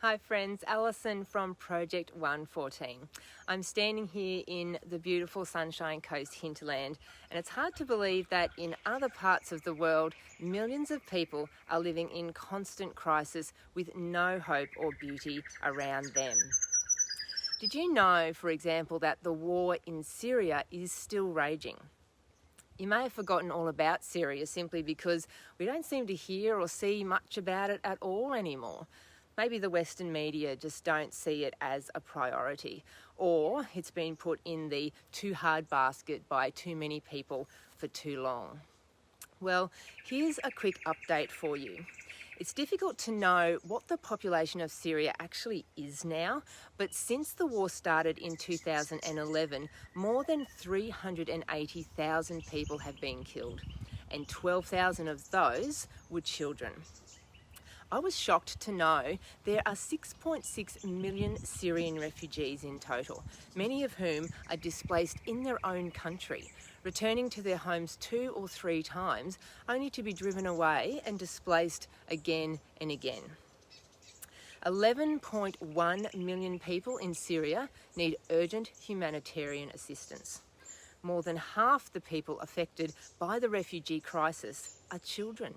Hi friends, Alison from Project 114. I'm standing here in the beautiful Sunshine Coast hinterland, and it's hard to believe that in other parts of the world, millions of people are living in constant crisis with no hope or beauty around them. Did you know, for example, that the war in Syria is still raging? You may have forgotten all about Syria simply because we don't seem to hear or see much about it at all anymore. Maybe the Western media just don't see it as a priority, or it's been put in the too hard basket by too many people for too long. Well, here's a quick update for you. It's difficult to know what the population of Syria actually is now, but since the war started in 2011, more than 380,000 people have been killed, and 12,000 of those were children. I was shocked to know there are 6.6 million Syrian refugees in total, many of whom are displaced in their own country, returning to their homes 2 or 3 times, only to be driven away and displaced again and again. 11.1 million people in Syria need urgent humanitarian assistance. More than half the people affected by the refugee crisis are children.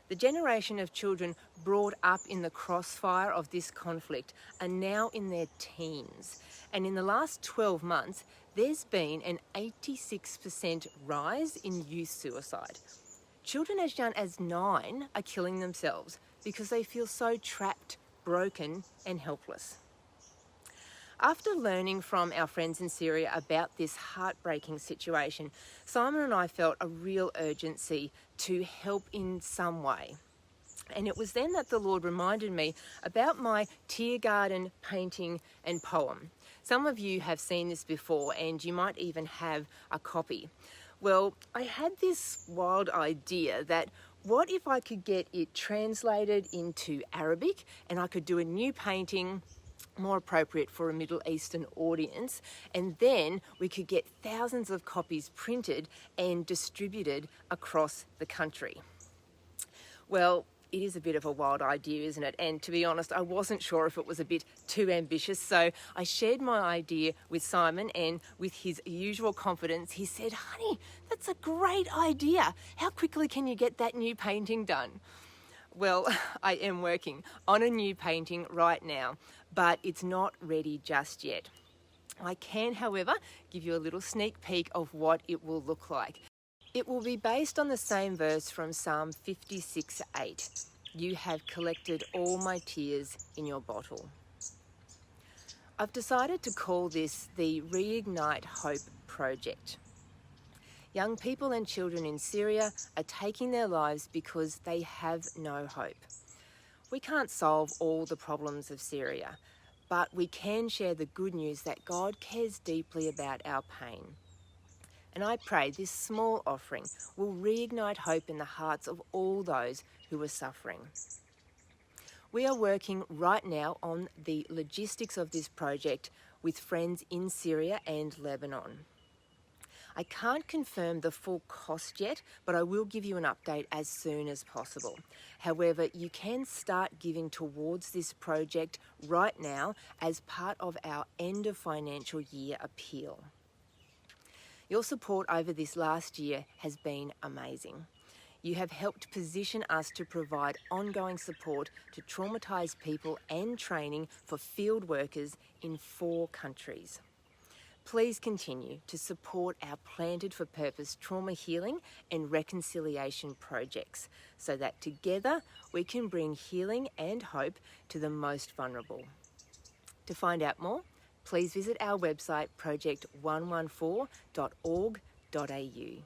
The generation of children brought up in the crossfire of this conflict are now in their teens. And in the last 12 months, there's been an 86% rise in youth suicide. Children as young as 9 are killing themselves because they feel so trapped, broken, and helpless. After learning from our friends in Syria about this heartbreaking situation, Simon and I felt a real urgency to help in some way. And it was then that the Lord reminded me about my tear garden painting and poem. Some of you have seen this before, and you might even have a copy. Well, I had this wild idea that what if I could get it translated into Arabic and I could do a new painting more appropriate for a Middle Eastern audience, and then we could get thousands of copies printed and distributed across the country. Well, it is a bit of a wild idea, isn't it? And to be honest, I wasn't sure if it was a bit too ambitious, so I shared my idea with Simon, and with his usual confidence, he said, "Honey, that's a great idea. How quickly can you get that new painting done?" Well, I am working on a new painting right now, but it's not ready just yet. I can, however, give you a little sneak peek of what it will look like. It will be based on the same verse from Psalm 56:8. You have collected all my tears in your bottle. I've decided to call this the Reignite Hope Project. Young people and children in Syria are taking their lives because they have no hope. We can't solve all the problems of Syria, but we can share the good news that God cares deeply about our pain. And I pray this small offering will reignite hope in the hearts of all those who are suffering. We are working right now on the logistics of this project with friends in Syria and Lebanon. I can't confirm the full cost yet, but I will give you an update as soon as possible. However, you can start giving towards this project right now as part of our end of financial year appeal. Your support over this last year has been amazing. You have helped position us to provide ongoing support to traumatised people and training for field workers in 4 countries. Please continue to support our Planted for Purpose trauma healing and reconciliation projects so that together we can bring healing and hope to the most vulnerable. To find out more, please visit our website project114.org.au.